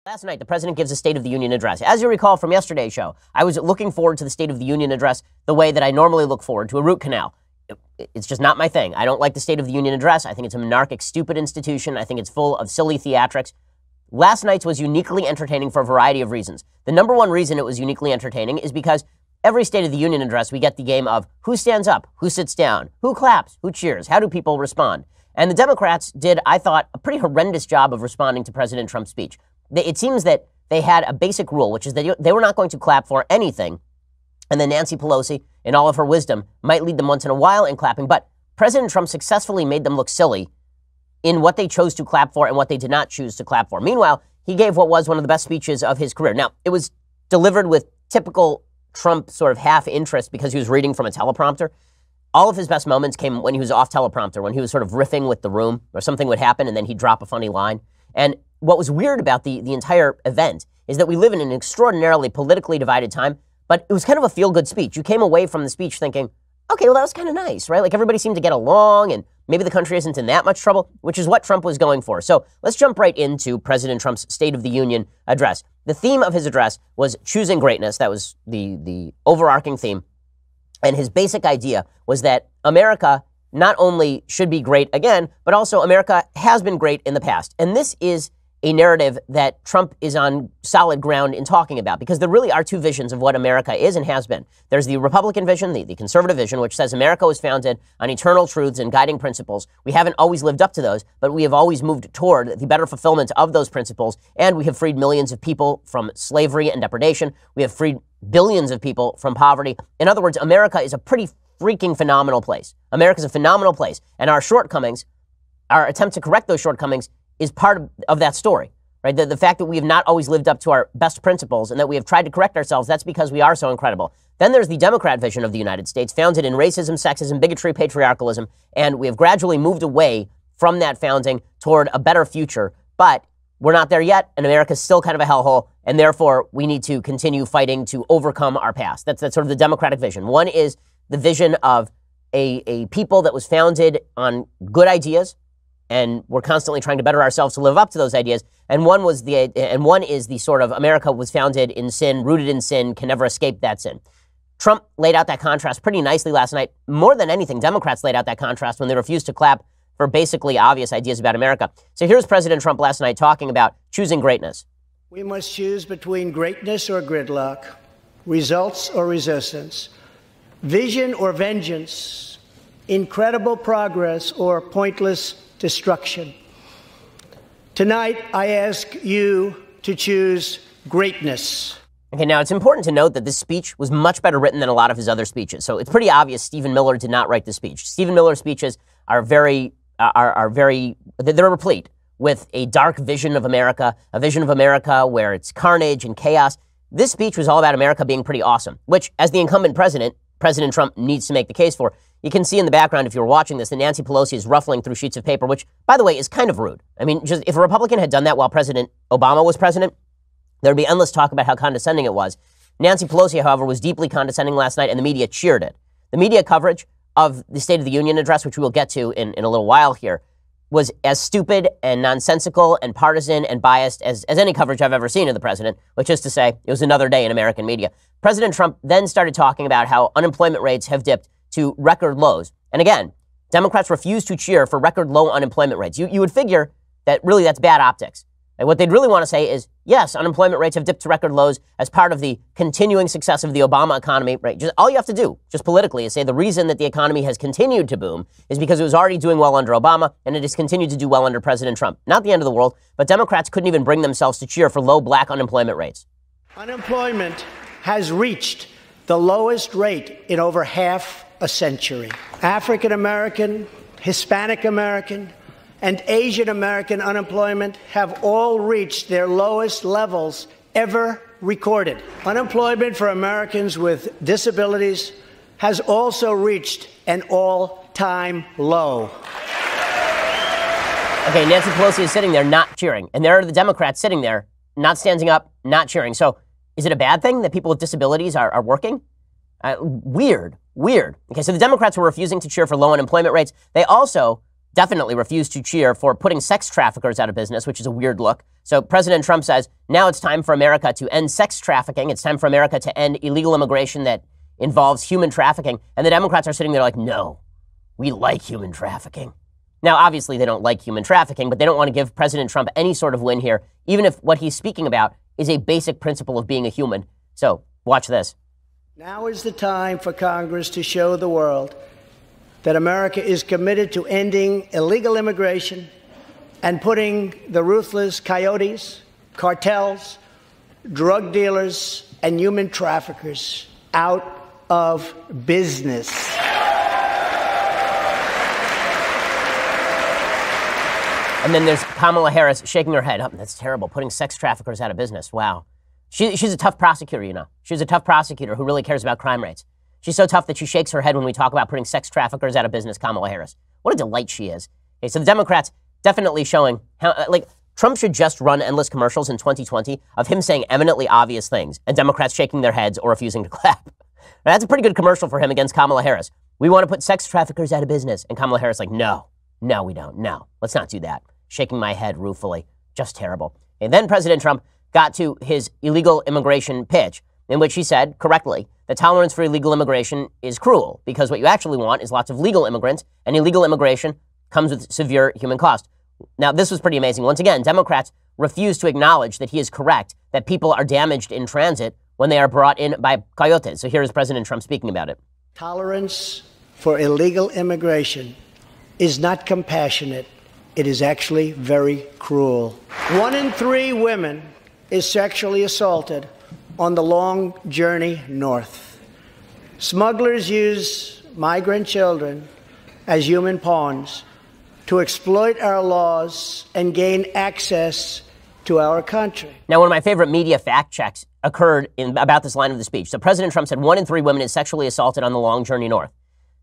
Last night, the president gives a State of the Union address. As you recall from yesterday's show, I was looking forward to the State of the Union address the way that I normally look forward to a root canal. It's just not my thing. I don't like the State of the Union address. I think it's a monarchic, stupid institution. I think it's full of silly theatrics. Last night's was uniquely entertaining for a variety of reasons. The number one reason it was uniquely entertaining is because every State of the Union address, we get the game of who stands up, who sits down, who claps, who cheers, how do people respond? And the Democrats did, I thought, a pretty horrendous job of responding to President Trump's speech. It seems that they had a basic rule, which is that they were not going to clap for anything. And then Nancy Pelosi, in all of her wisdom, might lead them once in a while in clapping. But President Trump successfully made them look silly in what they chose to clap for and what they did not choose to clap for. Meanwhile, he gave what was one of the best speeches of his career. Now, it was delivered with typical Trump sort of half interest because he was reading from a teleprompter. All of his best moments came when he was off teleprompter, when he was sort of riffing with the room or something would happen and then he'd drop a funny line. And what was weird about the entire event is that we live in an extraordinarily politically divided time, but it was kind of a feel-good speech. You came away from the speech thinking, okay, well, that was kind of nice, right? Like everybody seemed to get along and maybe the country isn't in that much trouble, which is what Trump was going for. So let's jump right into President Trump's State of the Union address. The theme of his address was choosing greatness. That was the overarching theme. And his basic idea was that America not only should be great again, but also America has been great in the past. And this is a narrative that Trump is on solid ground in talking about, because there really are two visions of what America is and has been. There's the Republican vision, the conservative vision, which says America was founded on eternal truths and guiding principles. We haven't always lived up to those, but we have always moved toward the better fulfillment of those principles, and we have freed millions of people from slavery and depredation. We have freed billions of people from poverty. In other words, America is a pretty freaking phenomenal place. America's a phenomenal place, and our shortcomings, our attempt to correct those shortcomings, is part of that story, right? The fact that we have not always lived up to our best principles and that we have tried to correct ourselves, that's because we are so incredible. Then there's the Democrat vision of the United States, founded in racism, sexism, bigotry, patriarchalism, and we have gradually moved away from that founding toward a better future, but we're not there yet, and America's still kind of a hellhole, and therefore we need to continue fighting to overcome our past. That's sort of the Democratic vision. One is the vision of a people that was founded on good ideas, and we're constantly trying to better ourselves to live up to those ideas. And one is the sort of America was founded in sin, rooted in sin, can never escape that sin. Trump laid out that contrast pretty nicely last night. More than anything, Democrats laid out that contrast when they refused to clap for basically obvious ideas about America. So here's President Trump last night talking about choosing greatness. We must choose between greatness or gridlock, results or resistance, vision or vengeance, incredible progress or pointless destruction. Tonight, I ask you to choose greatness. Okay, now it's important to note that this speech was much better written than a lot of his other speeches. So it's pretty obvious Stephen Miller did not write the speech. Stephen Miller's speeches are they're replete with a dark vision of America, a vision of America where it's carnage and chaos. This speech was all about America being pretty awesome, which, as the incumbent president, President Trump needs to make the case for. You can see in the background, if you're watching this, that Nancy Pelosi is ruffling through sheets of paper, which, by the way, is kind of rude. I mean, just if a Republican had done that while President Obama was president, there'd be endless talk about how condescending it was. Nancy Pelosi, however, was deeply condescending last night, and the media cheered it. The media coverage of the State of the Union address, which we will get to in a little while here, was as stupid and nonsensical and partisan and biased as any coverage I've ever seen of the president, which is to say, it was another day in American media. President Trump then started talking about how unemployment rates have dipped to record lows. And again, Democrats refuse to cheer for record low unemployment rates. You would figure that really that's bad optics. And what they'd really want to say is, yes, unemployment rates have dipped to record lows as part of the continuing success of the Obama economy, right? Just all you have to do, just politically, is say the reason that the economy has continued to boom is because it was already doing well under Obama, and it has continued to do well under President Trump. Not the end of the world, but Democrats couldn't even bring themselves to cheer for low black unemployment rates. Unemployment has reached the lowest rate in over half a century. African American, Hispanic American, and Asian American unemployment have all reached their lowest levels ever recorded. Unemployment for Americans with disabilities has also reached an all-time low. Okay, Nancy Pelosi is sitting there not cheering, and there are the Democrats sitting there not standing up, not cheering. So is it a bad thing that people with disabilities are working? Weird. Okay, so the Democrats were refusing to cheer for low unemployment rates. They also definitely refused to cheer for putting sex traffickers out of business, which is a weird look. So President Trump says, now it's time for America to end sex trafficking. It's time for America to end illegal immigration that involves human trafficking. And the Democrats are sitting there like, no, we like human trafficking. Now, obviously, they don't like human trafficking, but they don't want to give President Trump any sort of win here, even if what he's speaking about is a basic principle of being a human. So watch this. Now is the time for Congress to show the world that America is committed to ending illegal immigration and putting the ruthless coyotes, cartels, drug dealers, and human traffickers out of business. And then there's Kamala Harris shaking her head. Oh, that's terrible. Putting sex traffickers out of business. Wow. She's a tough prosecutor, you know. She's a tough prosecutor who really cares about crime rates. She's so tough that she shakes her head when we talk about putting sex traffickers out of business, Kamala Harris. What a delight she is. Okay, so the Democrats definitely showing how, Trump should just run endless commercials in 2020 of him saying eminently obvious things and Democrats shaking their heads or refusing to clap. Now, that's a pretty good commercial for him against Kamala Harris. We want to put sex traffickers out of business. And Kamala Harris like, no, we don't. No, let's not do that. Shaking my head ruefully. Just terrible. And then President Trump got to his illegal immigration pitch, in which he said, correctly, that tolerance for illegal immigration is cruel, because what you actually want is lots of legal immigrants, and illegal immigration comes with severe human cost. Now, this was pretty amazing. Once again, Democrats refuse to acknowledge that he is correct, that people are damaged in transit when they are brought in by coyotes. So here is President Trump speaking about it. Tolerance for illegal immigration is not compassionate. It is actually very cruel. 1 in 3 women is sexually assaulted on the long journey north. Smugglers use migrant children as human pawns to exploit our laws and gain access to our country. Now, one of my favorite media fact checks occurred about this line of the speech. So President Trump said 1 in 3 women is sexually assaulted on the long journey north.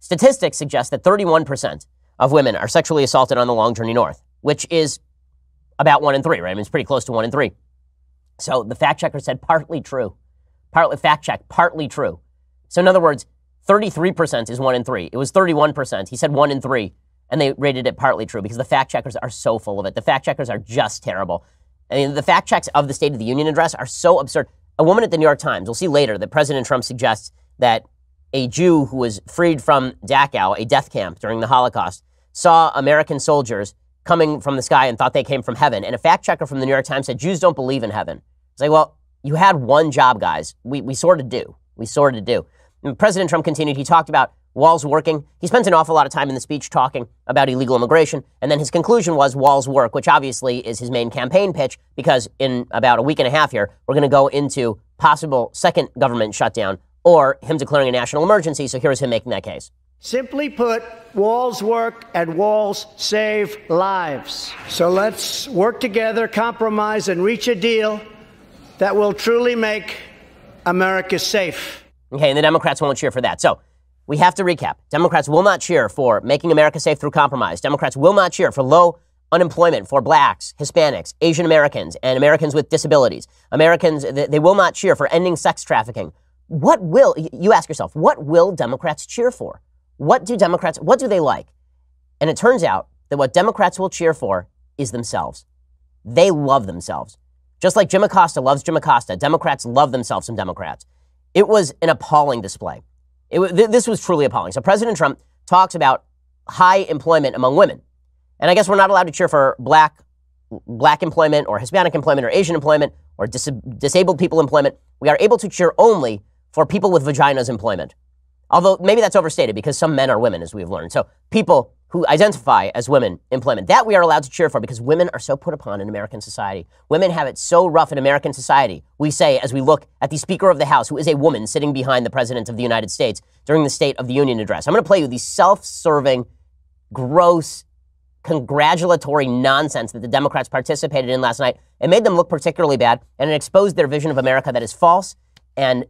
Statistics suggest that 31% of women are sexually assaulted on the long journey north, which is about 1 in 3, right? I mean, it's pretty close to 1 in 3. So the fact checker said partly true. Partly true. So in other words, 33% is 1 in 3. It was 31%. He said 1 in 3, and they rated it partly true because the fact checkers are so full of it. The fact checkers are just terrible. I mean, the fact checks of the State of the Union address are so absurd. A woman at the New York Times, we'll see later that President Trump suggests that a Jew who was freed from Dachau, a death camp during the Holocaust, saw American soldiers coming from the sky and thought they came from heaven. And a fact checker from the New York Times said, Jews don't believe in heaven. It's like, well, you had one job, guys. We sort of do. And President Trump continued. He talked about walls working. He spent an awful lot of time in the speech talking about illegal immigration. And then his conclusion was walls work, which obviously is his main campaign pitch, because in about a week and a half here, we're going to go into possible second government shutdown or him declaring a national emergency. So here's him making that case. Simply put, walls work and walls save lives. So let's work together, compromise, and reach a deal that will truly make America safe. Okay, and the Democrats won't cheer for that. So we have to recap. Democrats will not cheer for making America safe through compromise. Democrats will not cheer for low unemployment for blacks, Hispanics, Asian Americans, and Americans with disabilities. Americans, they will not cheer for ending sex trafficking. You ask yourself, what will Democrats cheer for? What do they like? And it turns out that what Democrats will cheer for is themselves. They love themselves. Just like Jim Acosta loves Jim Acosta, Democrats love themselves some Democrats. It was an appalling display. This was truly appalling. So President Trump talks about high employment among women. And I guess we're not allowed to cheer for black employment or Hispanic employment or Asian employment or disabled people employment. We are able to cheer only for people with vaginas employment. Although maybe that's overstated because some men are women, as we've learned. So people who identify as women employment, that we are allowed to cheer for because women are so put upon in American society. Women have it so rough in American society. We say as we look at the Speaker of the House, who is a woman sitting behind the President of the United States during the State of the Union address. I'm going to play you the self-serving, gross, congratulatory nonsense that the Democrats participated in last night. It made them look particularly bad, and it exposed their vision of America that is false and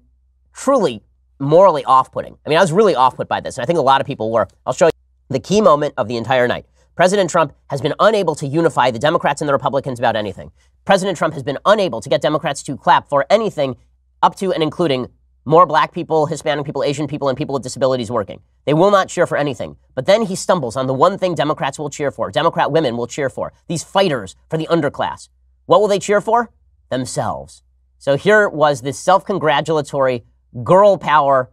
truly morally off-putting. I mean, I was really off-put by this, and I think a lot of people were. I'll show you the key moment of the entire night. President Trump has been unable to unify the Democrats and the Republicans about anything. President Trump has been unable to get Democrats to clap for anything up to and including more black people, Hispanic people, Asian people, and people with disabilities working. They will not cheer for anything. But then he stumbles on the one thing Democrats will cheer for, Democrat women will cheer for, these fighters for the underclass. What will they cheer for? Themselves. So here was this self-congratulatory girl power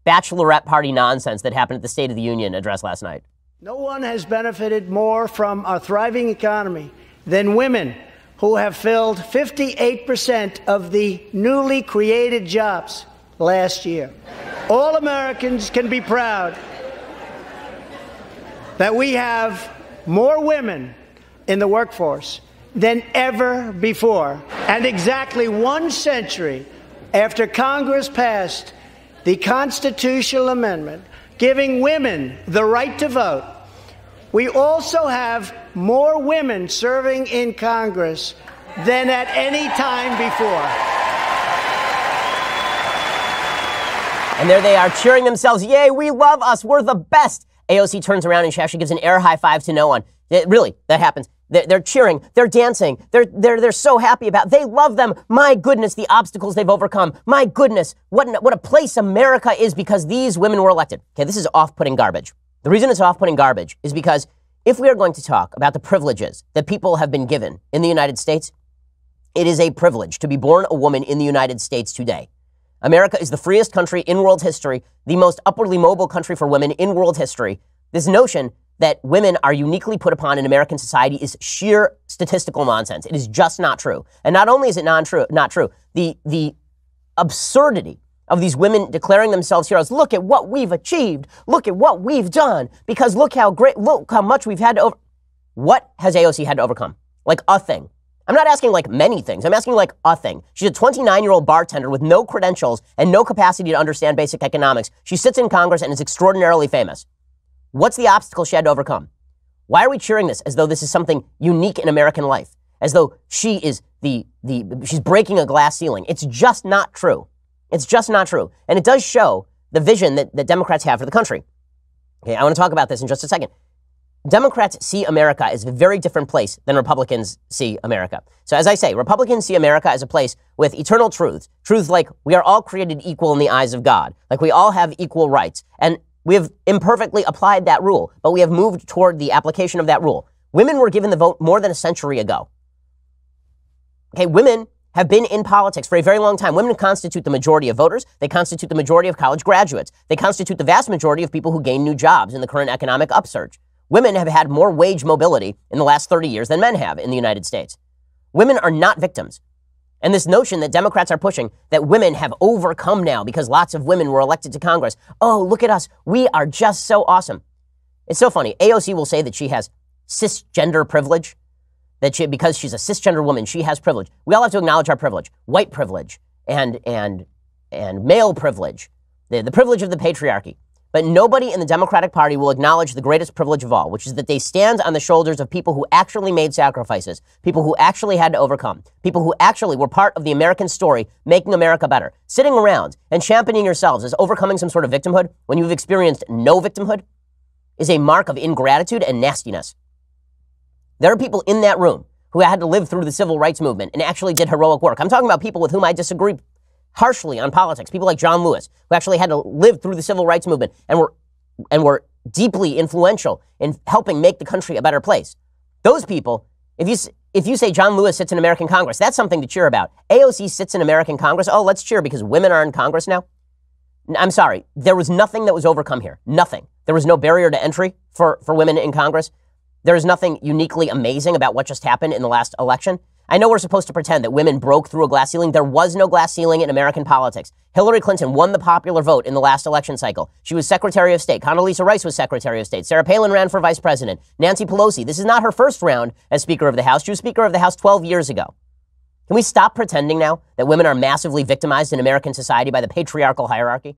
bachelorette party nonsense that happened at the State of the Union address last night. No one has benefited more from our thriving economy than women, who have filled 58% of the newly created jobs last year. All Americans can be proud that we have more women in the workforce than ever before. And exactly 1 century after Congress passed the constitutional amendment giving women the right to vote, we also have more women serving in Congress than at any time before. And there they are cheering themselves. Yay, we love us. We're the best. AOC turns around and she actually gives an air high five to no one. Really, that happens. They're cheering. They're dancing. They're so happy about it. They love them. My goodness, the obstacles they've overcome. My goodness, what a place America is because these women were elected. Okay, this is off-putting garbage. The reason it's off-putting garbage is because if we are going to talk about the privileges that people have been given in the United States, it is a privilege to be born a woman in the United States today. America is the freest country in world history, the most upwardly mobile country for women in world history. This notion that women are uniquely put upon in American society is sheer statistical nonsense. It is just not true. And not only is it not true, the absurdity of these women declaring themselves heroes. Look at what we've achieved. Look at what we've done. Because look how much we've had to What has AOC had to overcome? Like a thing. I'm not asking like many things. I'm asking like a thing. She's a 29-year-old bartender with no credentials and no capacity to understand basic economics. She sits in Congress and is extraordinarily famous. What's the obstacle she had to overcome? Why are we cheering this as though this is something unique in American life? As though she is she's breaking a glass ceiling. It's just not true. It's just not true. And it does show the vision that Democrats have for the country. Okay, I want to talk about this in just a second. Democrats see America as a very different place than Republicans see America. So as I say, Republicans see America as a place with eternal truths. Truths like we are all created equal in the eyes of God. Like we all have equal rights. And we have imperfectly applied that rule, but we have moved toward the application of that rule. Women were given the vote more than a century ago. Okay, women have been in politics for a very long time. Women constitute the majority of voters. They constitute the majority of college graduates. They constitute the vast majority of people who gain new jobs in the current economic upsurge. Women have had more wage mobility in the last 30 years than men have in the United States. Women are not victims. And this notion that Democrats are pushing that women have overcome now because lots of women were elected to Congress. Oh, look at us. We are just so awesome. It's so funny. AOC will say that she has cisgender privilege, because she's a cisgender woman, she has privilege. We all have to acknowledge our privilege. White privilege and male privilege, the privilege of the patriarchy. But nobody in the Democratic Party will acknowledge the greatest privilege of all, which is that they stand on the shoulders of people who actually made sacrifices, people who actually had to overcome, people who actually were part of the American story, making America better. Sitting around and championing yourselves as overcoming some sort of victimhood when you've experienced no victimhood is a mark of ingratitude and nastiness. There are people in that room who had to live through the civil rights movement and actually did heroic work. I'm talking about people with whom I disagree harshly on politics, people like John Lewis, who actually had to live through the civil rights movement and were deeply influential in helping make the country a better place. Those people, if you say John Lewis sits in American Congress, that's something to cheer about. AOC sits in American Congress. Oh, let's cheer because women are in Congress now. I'm sorry. There was nothing that was overcome here. Nothing. There was no barrier to entry for women in Congress. There is nothing uniquely amazing about what just happened in the last election. I know we're supposed to pretend that women broke through a glass ceiling. There was no glass ceiling in American politics. Hillary Clinton won the popular vote in the last election cycle. She was Secretary of State. Condoleezza Rice was Secretary of State. Sarah Palin ran for Vice President. Nancy Pelosi, this is not her first round as Speaker of the House. She was Speaker of the House 12 years ago. Can we stop pretending now that women are massively victimized in American society by the patriarchal hierarchy?